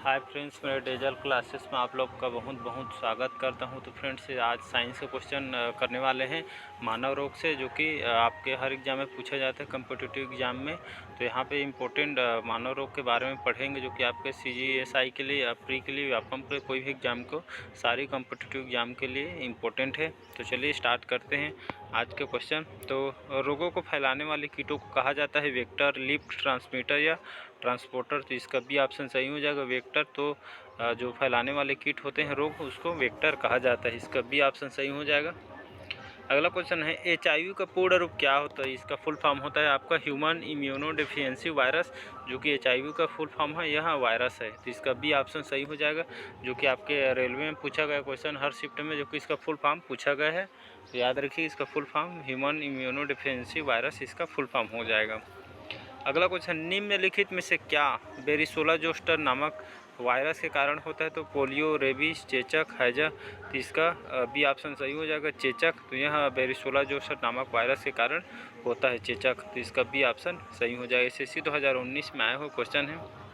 Hi friends, मेरे dazzle classes में आप लोग का बहुत बहुत स्वागत करता हूं। तो फ्रेंड्स, आज साइंस के क्वेश्चन करने वाले हैं मानव रोग से, जो कि आपके हर एग्जाम में पूछा जाता है कम्पिटिटिव एग्जाम में। तो यहाँ पे इम्पोर्टेंट मानव रोग के बारे में पढ़ेंगे, जो कि आपके CGSI के लिए, प्री के लिए, व्यापम के कोई भी एग्जाम को, सारी कम्पिटिटिव एग्जाम के लिए इम्पोर्टेंट है। तो चलिए स्टार्ट करते हैं आज के क्वेश्चन। तो रोगों को फैलाने वाले कीटों को कहा जाता है वेक्टर, लिफ्ट, ट्रांसमीटर या ट्रांसपोर्टर। तो इसका भी ऑप्शन सही हो जाएगा वेक्टर। तो जो फैलाने वाले कीट होते हैं रोग, उसको वेक्टर कहा जाता है। इसका भी ऑप्शन सही हो जाएगा। अगला क्वेश्चन है HIV का पूर्ण रूप क्या होता है। इसका फुल फॉर्म होता है आपका ह्यूमन इम्यूनो डेफिशिएंसी वायरस, जो कि HIV का फुल फॉर्म है, यह वायरस है। तो इसका भी ऑप्शन सही हो जाएगा, जो कि आपके रेलवे में पूछा गया क्वेश्चन हर शिफ्ट में, जो कि इसका फुल फॉर्म पूछा गया है। तो याद रखिए, इसका full form human immuno deficiency virus इसका फुल फॉर्म हो जाएगा। अगला क्वेश्चन, निम्नलिखित में से क्या बेरिसोला जोस्टर नामक वायरस के कारण होता है। तो पोलियो, रेबीज, चेचक, हैजा। तो इसका बी ऑप्शन सही हो जाएगा, चेचक। तो यह बेरिसोला जोस्टर नामक वायरस के कारण होता है, चेचक। तो इसका बी ऑप्शन सही हो जाएगा। SSC 2019 में आया हुआ क्वेश्चन है।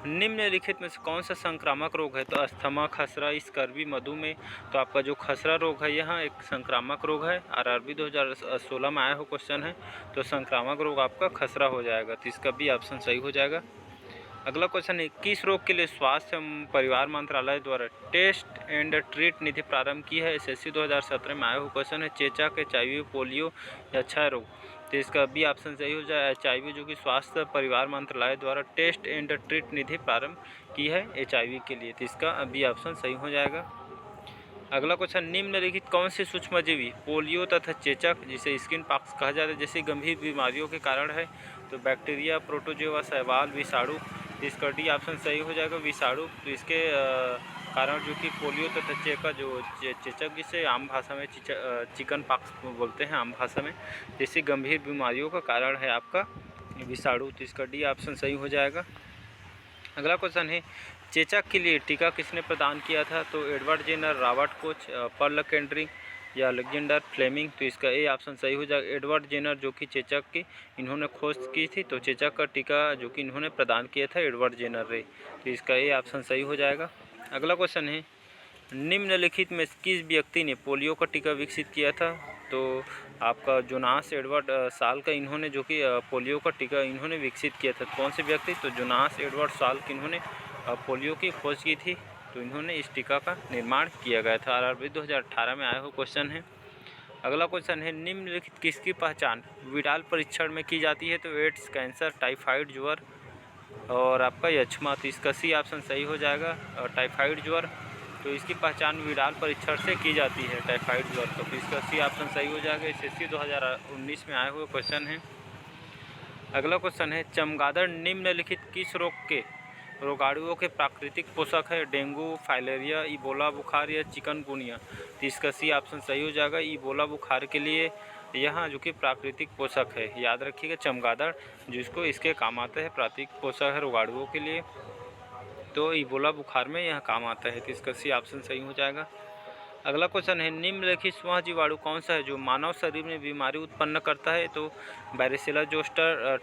निम्नलिखित में से कौन सा संक्रामक रोग है। तो अस्थमा, खसरा, स्कर्वी, मधुमेह। तो आपका जो खसरा रोग है, यह एक संक्रामक रोग है। RRB 2016 में आया हुआ क्वेश्चन है। तो संक्रामक रोग आपका खसरा हो जाएगा। तो इसका भी ऑप्शन सही हो जाएगा। अगला क्वेश्चन है, किस रोग के लिए स्वास्थ्य परिवार मंत्रालय द्वारा टेस्ट एंड ट्रीट निधि प्रारंभ की है। SSC 2017 में आया हुआ क्वेश्चन है। चेचक, HIV, पोलियो या क्षय रोग। तो इसका बी ऑप्शन सही हो जाए, HIV, जो कि स्वास्थ्य परिवार मंत्रालय द्वारा टेस्ट एंड ट्रीट निधि प्रारंभ की है HIV के लिए। तो इसका बी ऑप्शन सही हो जाएगा। अगला क्वेश्चन, निम्नलिखित कौन सी सूक्ष्मजीवी पोलियो तथा चेचक, जिसे स्किन पॉक्स कहा जाता है, जैसी गंभीर बीमारियों के कारण है। तो बैक्टीरिया, प्रोटोजोआ, शैवाल, विषाणु। इसका डी ऑप्शन सही हो जाएगा, विषाणु। तो इसके कारण जो कि पोलियो तथा चेचक, जिसे आम भाषा में चिकन पॉक्स बोलते हैं आम भाषा में, जैसी गंभीर बीमारियों का कारण है आपका विषाणु। तो इसका डी ऑप्शन सही हो जाएगा। अगला क्वेश्चन है, चेचक के लिए टीका किसने प्रदान किया था। तो Edward Jenner, Robert Koch, Pearl Kendrick या अलेक्जेंडर फ्लेमिंग। तो इसका ए ऑप्शन सही हो जाएगा, एडवर्ड जेनर, जो कि चेचक की इन्होंने खोज की थी। तो चेचक का टीका जो कि इन्होंने प्रदान किया था, एडवर्ड जेनर रे। तो इसका ए ऑप्शन सही हो जाएगा। अगला क्वेश्चन है, निम्नलिखित में किस व्यक्ति ने पोलियो का टीका विकसित किया था। तो आपका जोनास एडवर्ड साल का इन्होंने जो कि पोलियो का टीका इन्होंने विकसित किया था। कौन से व्यक्ति। तो जोनास एडवर्ड साल की इन्होंने पोलियो की खोज की थी। तो इन्होंने इस टीका का निर्माण किया गया था। RRB 2018 में आया हुआ क्वेश्चन है। अगला क्वेश्चन है, निम्नलिखित किसकी पहचान विडाल परीक्षण में की जाती है। तो एड्स, कैंसर, टाइफाइड ज्वर और आपका यक्ष्मा। तो इसका सी ऑप्शन सही हो जाएगा, टाइफाइड ज्वर। तो इसकी पहचान विडाल परीक्षण से की जाती है, टाइफाइड ज्वर। तो इसका सी ऑप्शन सही हो जाएगा। SSC 2019 में आए हुए क्वेश्चन है। अगला क्वेश्चन है, चमगादड़ निम्नलिखित किस रोग के रोगाणुओं के प्राकृतिक पोषक है। डेंगू, फाइलेरिया, इबोला बुखार या चिकनगुनिया। तो इसका सी ऑप्शन सही हो जाएगा, इबोला बुखार के लिए यहाँ जो कि प्राकृतिक पोषक है। याद रखिएगा, चमगादड़ जिसको इसके काम आता है, प्राकृतिक पोषक है रोगाणुओं के लिए। तो इबोला बुखार में यह काम आता है। तो इसका सी ऑप्शन सही हो जाएगा। अगला क्वेश्चन है, निम्नलिखित वह जीवाणु कौन सा है जो मानव शरीर में बीमारी उत्पन्न करता है। तो बैरिसेला जोस्टर,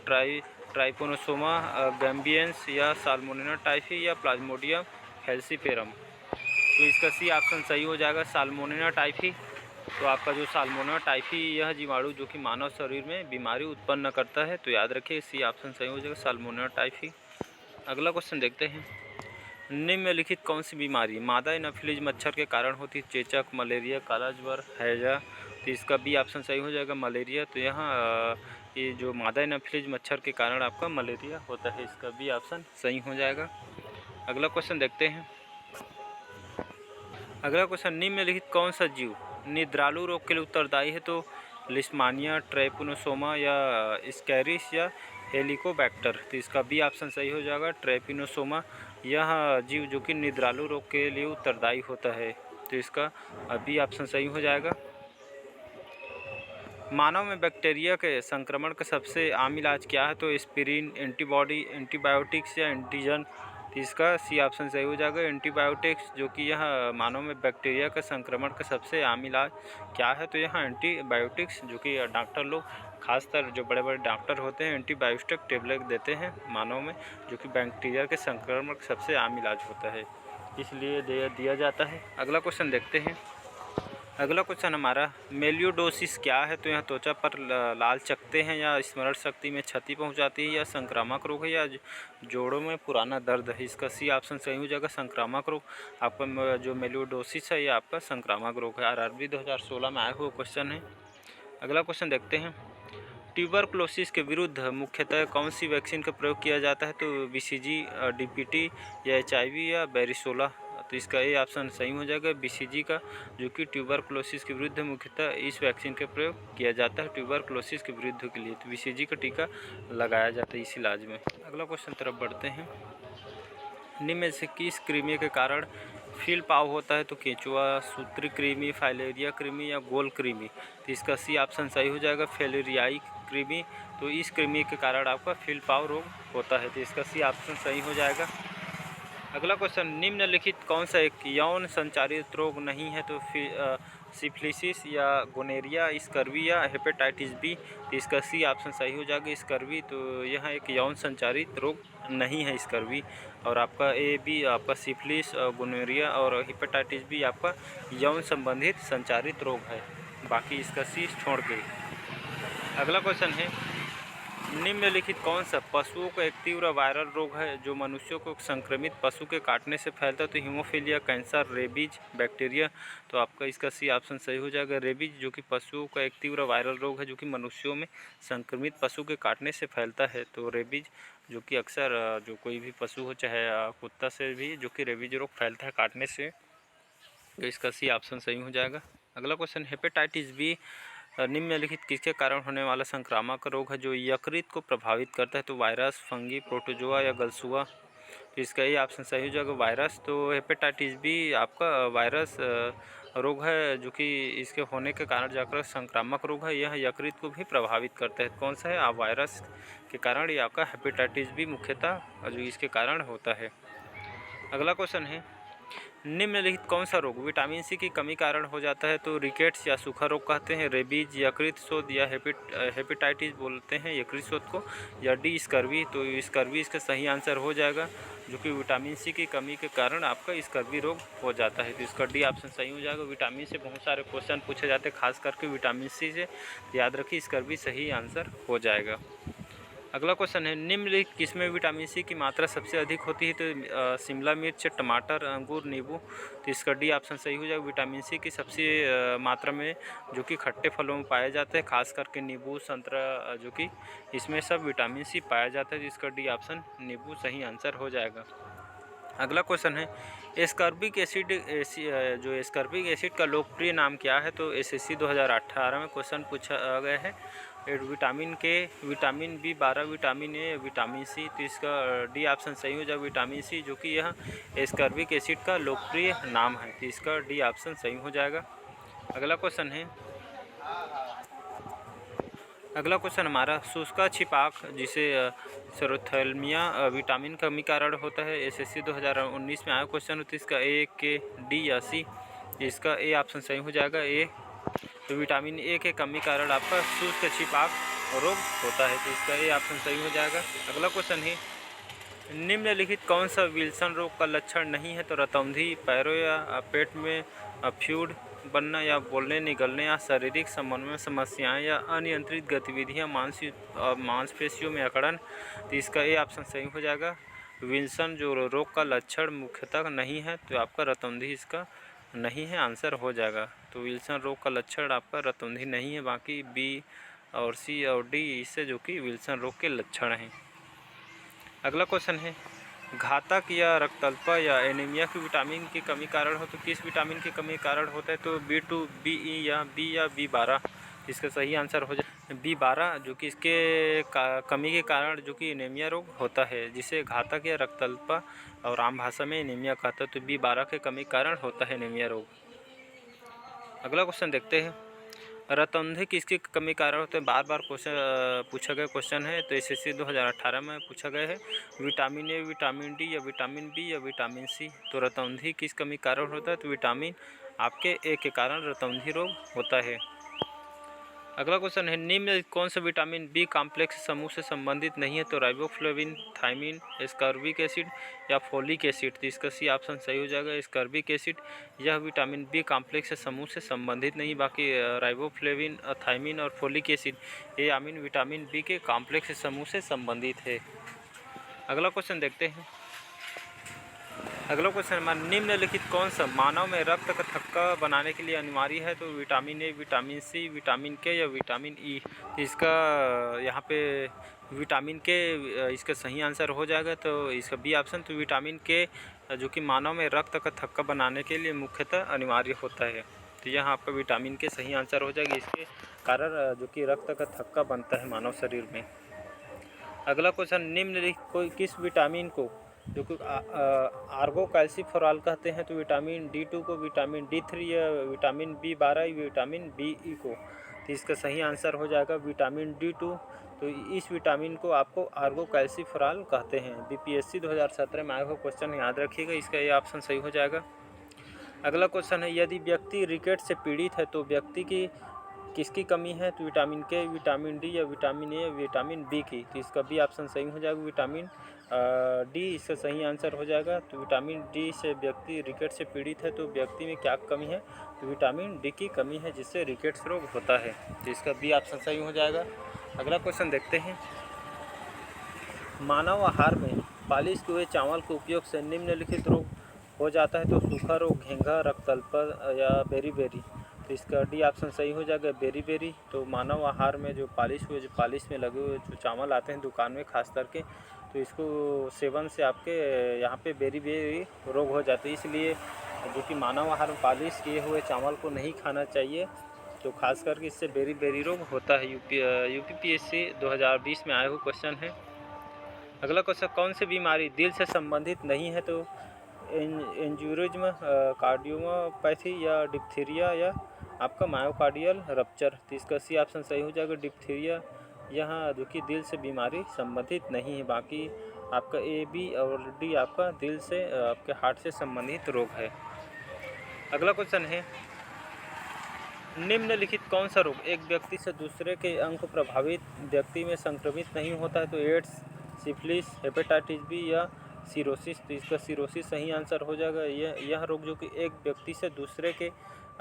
ट्राइपोनोसोमा गैम्बियंस या साल्मोनेला टाइफी या प्लाज्मोडियम फैल्सीफेरम। तो इसका सी ऑप्शन सही हो जाएगा, साल्मोनेला टाइफी। तो आपका जो साल्मोनेला टाइफी, यह जीवाणु जो कि मानव शरीर में बीमारी उत्पन्न करता है। तो याद रखिए, सी ऑप्शन सही हो जाएगा, साल्मोनेला टाइफी। अगला क्वेश्चन देखते हैं, निम्नलिखित कौन सी बीमारी मादा एनाफिलीज मच्छर के कारण होती है। चेचक, मलेरिया, काला ज्वर, हैजा। तो इसका बी ऑप्शन सही हो जाएगा, मलेरिया। तो यहाँ ये जो मादा एनाफिलीज मच्छर के कारण आपका मलेरिया होता है। इसका बी ऑप्शन सही हो जाएगा। अगला क्वेश्चन देखते हैं। अगला क्वेश्चन, निम्नलिखित कौन सा जीव निद्रालु रोग के लिए उत्तरदायी है। तो लिस्मानिया, ट्रैपिनोसोमा या स्कैरिस या हेलिकोबैक्टर। तो इसका बी ऑप्शन सही हो जाएगा, ट्रैपिनोसोमा। यह जीव जो कि निद्रालु रोग के लिए उत्तरदायी होता है। तो इसका बी ऑप्शन सही हो जाएगा। मानव में बैक्टीरिया के संक्रमण का सबसे आम इलाज क्या है। तो एस्पिरिन, एंटीबॉडी, एंटीबायोटिक्स या एंटीजन। तो इसका सी ऑप्शन सही हो जाएगा, एंटीबायोटिक्स, जो कि यह मानव में बैक्टीरिया के संक्रमण का सबसे आम इलाज क्या है। तो यहाँ एंटीबायोटिक्स जो कि डॉक्टर लोग खासकर जो बड़े बड़े डॉक्टर होते हैं एंटीबायोटिक टेबलेट देते हैं मानव में, जो कि बैक्टीरिया के संक्रमण का सबसे आम इलाज होता है, इसलिए दिया जाता है। अगला क्वेश्चन देखते हैं। अगला क्वेश्चन हमारा मेलियोडोसिस क्या है? तो यह त्वचा पर लाल चकत्ते हैं, या स्मरण शक्ति में क्षति पहुंचाती है, या संक्रामक रोग है, या जोड़ों में पुराना दर्द है। इसका सी ऑप्शन सही हो जाएगा, संक्रामक रोग। आपका जो मेलियोडोसिस है ये आपका संक्रामक रोग है। आरआरबी 2016 में आया हुआ क्वेश्चन है। अगला क्वेश्चन देखते हैं। ट्यूबरक्लोसिस के विरुद्ध मुख्यतः कौन सी वैक्सीन का प्रयोग किया जाता है? तो बीसीजी, डीपीटी, या एचआईवी, या बेरिसोला। तो इसका ए ऑप्शन सही हो जाएगा, बीसीजी का, जो कि ट्यूबरक्लोसिस के विरुद्ध मुख्यतः इस वैक्सीन का प्रयोग किया जाता है ट्यूबरक्लोसिस के विरुद्ध के लिए। तो बीसीजी का टीका लगाया जाता है इस इलाज में। अगला क्वेश्चन तरफ बढ़ते हैं। निम्न में से किस कृमि के कारण फील पाव होता है? तो केंचुआ, सूत्री कृमि, फाइलेरिया कृमि, या गोल कृमि। तो इसका सी ऑप्शन सही हो जाएगा, फाइलेरियाई कृमि। तो इस कृमि के कारण आपका फील पाव रोग होता है। तो इसका सी ऑप्शन सही हो जाएगा। अगला क्वेश्चन, निम्नलिखित कौन सा एक यौन संचारित रोग नहीं है? तो सिफिलिसिस, या गोनेरिया, स्कर्वी, या हेपेटाइटिस बी। तो इसका सी ऑप्शन सही हो जाएगा, स्कर्वी। तो यह एक यौन संचारित रोग नहीं है स्कर्वी। और आपका ए बी आपका सिफिलिस, गोनेरिया और हेपेटाइटिस बी आपका यौन संबंधित संचारित रोग है, बाकी इसका सी छोड़ के। अगला क्वेश्चन है, निम्नलिखित कौन सा पशुओं का एक तीव्र वायरल रोग है जो मनुष्यों को संक्रमित पशु के काटने से फैलता है? तो हीमोफीलिया, कैंसर, रेबीज, बैक्टीरिया। तो आपका इसका सी ऑप्शन सही हो जाएगा, रेबीज, जो कि पशुओं का एक तीव्र वायरल रोग है जो कि मनुष्यों में संक्रमित पशु के काटने से फैलता है। तो रेबीज, जो कि अक्सर जो कोई भी पशु हो, चाहे कुत्ता से भी जो कि रेबीज रोग फैलता है काटने से, तो इसका सी ऑप्शन सही हो जाएगा। अगला क्वेश्चन, हेपेटाइटिस बी निम्नलिखित किसके कारण होने वाला संक्रामक रोग है जो यकृत को प्रभावित करता है? तो वायरस, फंगी, प्रोटोजोआ, या गलसुआ। तो इसका ये ऑप्शन सही हो जाएगा, वायरस। तो हेपेटाइटिस बी आपका वायरस रोग है जो कि इसके होने के कारण जाकर संक्रामक रोग है। यह यकृत को भी प्रभावित करता है। कौन सा है? आप वायरस के कारण ये आपका हेपेटाइटिस बी मुख्यतः जो इसके कारण होता है। अगला क्वेश्चन है, निम्नलिखित कौन सा रोग विटामिन सी की कमी कारण हो जाता है? तो रिकेट्स, या सूखा रोग कहते हैं, रेबीज, यकृत शोथ, या हेपेटाइटिस बोलते हैं यकृत शोथ को, या डी स्कर्वी। तो स्कर्वी इसका सही आंसर हो जाएगा, जो कि विटामिन सी की कमी के कारण आपका स्कर्वी रोग हो जाता है। तो इसका डी ऑप्शन सही हो जाएगा। विटामिन से बहुत सारे क्वेश्चन पूछे जाते हैं, खास करके विटामिन सी से, याद रखिए स्कर्वी सही आंसर हो जाएगा। अगला क्वेश्चन है, निम्नलिखित किसमें विटामिन सी की मात्रा सबसे अधिक होती है? तो शिमला मिर्च, टमाटर, अंगूर, नींबू। तो इसका डी ऑप्शन सही हो जाएगा। विटामिन सी की सबसे मात्रा में जो कि खट्टे फलों में पाया जाता है, खास करके नींबू, संतरा, जो कि इसमें सब विटामिन सी पाया जाता है। तो इसका डी ऑप्शन नींबू सही आंसर हो जाएगा। अगला क्वेश्चन है, एस्कॉर्बिक एसिड जो एस्कॉर्बिक एसिड का लोकप्रिय नाम क्या है? तो एसएससी 2018 में क्वेश्चन पूछा गया है। विटामिन के, विटामिन बी12, विटामिन ए, विटामिन सी। तो इसका डी ऑप्शन सही हो जाएगा, विटामिन सी, जो कि यह एस्कॉर्बिक एसिड का लोकप्रिय नाम है। तो इसका डी ऑप्शन सही हो जाएगा। अगला क्वेश्चन है, अगला क्वेश्चन हमारा, शुष्का छिपाक जिसे सेरोथैल्मिया विटामिन कमी कारण होता है, एसएससी 2019 में आया क्वेश्चन होता है। इसका ए, के, डी, या सी। इसका ए ऑप्शन सही हो जाएगा, ए। तो विटामिन ए के कमी कारण आपका शुष्क छिपाक रोग होता है। तो इसका ए ऑप्शन सही हो जाएगा। अगला क्वेश्चन है, निम्नलिखित कौन सा विल्सन रोग का लक्षण नहीं है? तो रतौंधी, पैरों या पेट में फ्यूड बनना, या बोलने, निगलने, या शारीरिक संबंध में समस्याएं, या अनियंत्रित गतिविधियां, मांसपेशियों में अकड़न। तो इसका ए ऑप्शन सही हो जाएगा। विल्सन जो रोग का लक्षण मुख्यतः नहीं है, तो आपका रतौंधी इसका नहीं है, आंसर हो जाएगा। तो विल्सन रोग का लक्षण आपका रतौंधी नहीं है, बाकी बी और सी और डी इससे जो कि विल्सन रोग के लक्षण हैं। अगला क्वेश्चन है, घातक या रक्तअल्पता या एनीमिया की विटामिन की कमी कारण हो, तो किस विटामिन की कमी कारण होता है? तो B2, BE, या B12। इसका सही आंसर हो जाए B12, जो कि इसके कमी के कारण जो कि एनीमिया रोग होता है, जिसे घातक या रक्तअल्पता और आम भाषा में एनीमिया कहता है। तो B12 के कमी कारण होता है एनीमिया रोग। अगला क्वेश्चन देखते हैं, रतौंधी किसकी कमी कारण होते हैं? बार बार क्वेश्चन पूछा गया क्वेश्चन है। तो एसएससी 2018 में पूछा गया है, विटामिन ए, विटामिन डी, या विटामिन बी, या विटामिन सी। तो रतौंधी किस कमी कारण होता है? तो विटामिन आपके ए के कारण रतौंधी रोग होता है। अगला क्वेश्चन है, निम्न कौन सा विटामिन बी कॉम्प्लेक्स समूह से संबंधित नहीं है? तो राइबोफ्लेविन, थायमिन, एस्कॉर्बिक एसिड या फोलिक एसिड। तो इसका सी ऑप्शन सही हो जाएगा, एस्कॉर्बिक एसिड। यह विटामिन बी कॉम्प्लेक्स समूह से संबंधित नहीं, बाकी राइबोफ्लेविन, थायमिन और फोलिक एसिड ये अमीन विटामिन बी के कॉम्प्लेक्स समूह से संबंधित है। अगला क्वेश्चन देखते हैं। अगला क्वेश्चन हमारा, निम्नलिखित कौन सा मानव में रक्त का थक्का बनाने के लिए अनिवार्य है? तो vitamin A, vitamin C, vitamin K या विटामिन ई। तो इसका यहाँ पे विटामिन के इसका सही आंसर हो जाएगा, तो इसका बी ऑप्शन। तो विटामिन के जो कि मानव में रक्त का थक्का बनाने के लिए मुख्यतः अनिवार्य होता है, तो यहाँ आपका विटामिन के सही आंसर हो जाएगा। इसके कारण जो कि रक्त का थक्का बनता है मानव शरीर में। अगला क्वेश्चन, निम्नलिखित कोई किस विटामिन को जो कि आर्गो कैल्सीफेरॉल कहते हैं? तो विटामिन D2 को, विटामिन D3 या विटामिन B12, विटामिन BE को। तो इसका सही आंसर हो जाएगा विटामिन D2। तो इस विटामिन को आपको आर्गो कैल्सीफेरॉल कहते हैं। BPSC 2017 में आया हुआ क्वेश्चन, याद रखिएगा, इसका ये ऑप्शन सही हो जाएगा। अगला क्वेश्चन है, यदि व्यक्ति रिकेट से पीड़ित है तो व्यक्ति की किसकी कमी है? तो विटामिन के, विटामिन डी या विटामिन ए, विटामिन बी की। तो इसका बी ऑप्शन सही हो जाएगा, विटामिन डी इसका सही आंसर हो जाएगा। तो विटामिन डी से व्यक्ति रिकेट से पीड़ित है तो व्यक्ति में क्या कमी है? तो विटामिन डी की कमी है, जिससे रिकेट्स रोग होता है। तो इसका बी ऑप्शन सही हो जाएगा। अगला क्वेश्चन देखते हैं, मानव आहार में पालिश किए हुए चावल के उपयोग से निम्नलिखित रोग हो जाता है? तो सूखा रोग, घेंघा, रक्तअल्प या बेरी। तो इसका डी ऑप्शन सही हो जाएगा, बेरी। तो मानव आहार में जो पालिश में लगे हुए जो चावल आते हैं दुकान में खास करके, तो इसको सेवन से आपके यहाँ पे बेरी रोग हो जाते हैं। इसलिए जो कि मानव आहार में पालिश किए हुए चावल को नहीं खाना चाहिए, तो खास करके इससे बेरी रोग होता है। UPPSC 2020 में आया हुआ क्वेश्चन है। अगला क्वेश्चन, कौन सी बीमारी दिल से संबंधित नहीं है? तो एंजियोरिज्म, कार्डियोमायोपैथी या डिप्थीरिया या आपका मायोकार्डियल रप्चर। तो इसका सी ऑप्शन सही हो जाएगा, डिप्थीरिया। यहाँ जो कि दिल से बीमारी संबंधित नहीं है, बाकी आपका A, B और D आपका दिल से आपके हार्ट से संबंधित रोग है। अगला क्वेश्चन है, निम्नलिखित कौन सा रोग एक व्यक्ति से दूसरे के अंग को प्रभावित व्यक्ति में संक्रमित नहीं होता है? तो एड्स, सिफिलिस, हेपेटाइटिस बी या सिरोसिस। तो इसका सिरोसिस सही आंसर हो जाएगा। यह रोग जो कि एक व्यक्ति से दूसरे के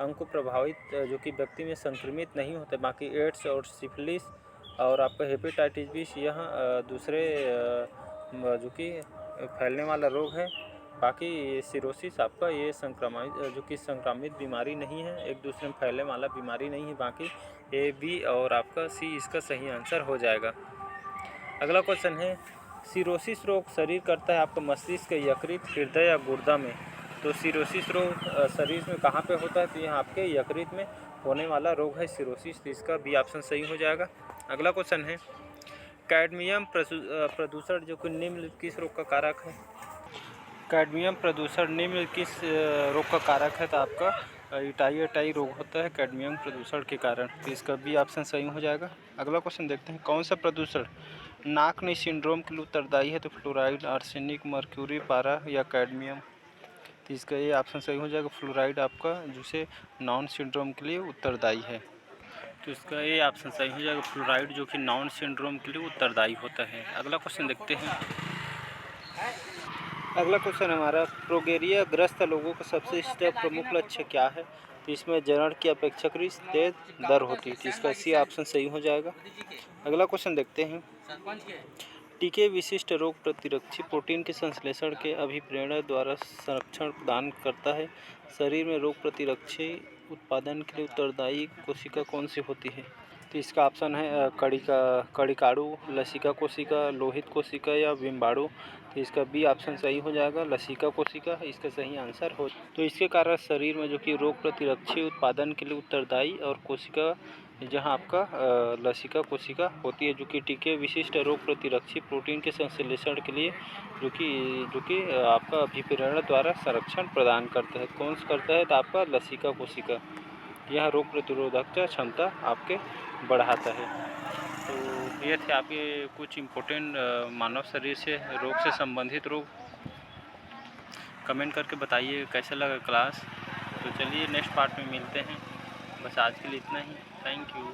अंग को प्रभावित जो कि व्यक्ति में संक्रमित नहीं होते, बाकी एड्स और सिफिलिस और आपका हेपेटाइटिस बी यह दूसरे जो कि फैलने वाला रोग है। बाकी सिरोसिस आपका ये संक्रमित जो कि संक्रामित बीमारी नहीं है, एक दूसरे में फैलने वाला बीमारी नहीं है। बाकी A, B और आपका C इसका सही आंसर हो जाएगा। अगला क्वेश्चन है, सिरोसिस रोग शरीर करता है आपका मस्तिष्क, यकृत, हृदय या गुर्दा में? तो सिरोसिस रोग शरीर में कहाँ पे होता है? तो यहाँ आपके यकृत में होने वाला रोग है सिरोसिस। तो इसका बी ऑप्शन सही हो जाएगा। अगला क्वेश्चन है, कैडमियम प्रदूषण जो कि निम्न किस रोग का कारक है? कैडमियम प्रदूषण निम्न किस रोग का कारक है? तो आपका इटाई रोग होता है कैडमियम प्रदूषण के कारण। तो इसका बी ऑप्शन सही हो जाएगा। अगला क्वेश्चन देखते हैं, कौन सा प्रदूषण नाकनी सिंड्रोम के लिए उत्तरदायी है? तो फ्लोराइड, आर्सेनिक, मर्क्यूरी, पारा या कैडमियम। तो इसका ये ऑप्शन सही हो जाएगा, फ्लोराइड आपका जिसे नाउन सिंड्रोम के लिए उत्तरदायी है। तो इसका ये ऑप्शन सही हो जाएगा, फ्लोराइड जो कि नाउन सिंड्रोम के लिए उत्तरदायी होता है। अगला क्वेश्चन देखते हैं। अगला क्वेश्चन हमारा, प्रोगेरिया ग्रस्त लोगों का सबसे प्रमुख लक्ष्य क्या है? तो इसमें जनन की अपेक्षाकृत तेज दर होती है। तो इसका सी ऑप्शन सही हो जाएगा। अगला क्वेश्चन देखते हैं, टीके विशिष्ट रोग प्रतिरक्षी प्रोटीन के संश्लेषण के अभिप्रेरण द्वारा संरक्षण प्रदान करता है। शरीर में रोग प्रतिरक्षी उत्पादन के लिए उत्तरदायी कोशिका कौन सी होती है? तो इसका ऑप्शन है कड़िकाणु, लसिका कोशिका, लोहित कोशिका या बिम्बाणु। तो इसका बी ऑप्शन सही हो जाएगा, लसिका कोशिका इसका सही आंसर हो। तो इसके कारण शरीर में जो कि रोग प्रतिरक्षी उत्पादन के लिए उत्तरदायी और कोशिका जहां आपका लसिका कोशिका होती है, जो कि टीके विशिष्ट रोग प्रतिरक्षी प्रोटीन के संश्लेषण के लिए जो कि आपका अभिप्रेरण द्वारा संरक्षण प्रदान करता है। कौन सा करता है? तो आपका लसिका कोशिका यह रोग प्रतिरोधक क्षमता आपके बढ़ाता है। तो ये थे आपके कुछ इम्पोर्टेंट मानव शरीर से रोग से संबंधित रोग। कमेंट करके बताइए कैसा लगा क्लास। तो चलिए नेक्स्ट पार्ट में मिलते हैं। बस आज के लिए इतना ही। Thank you.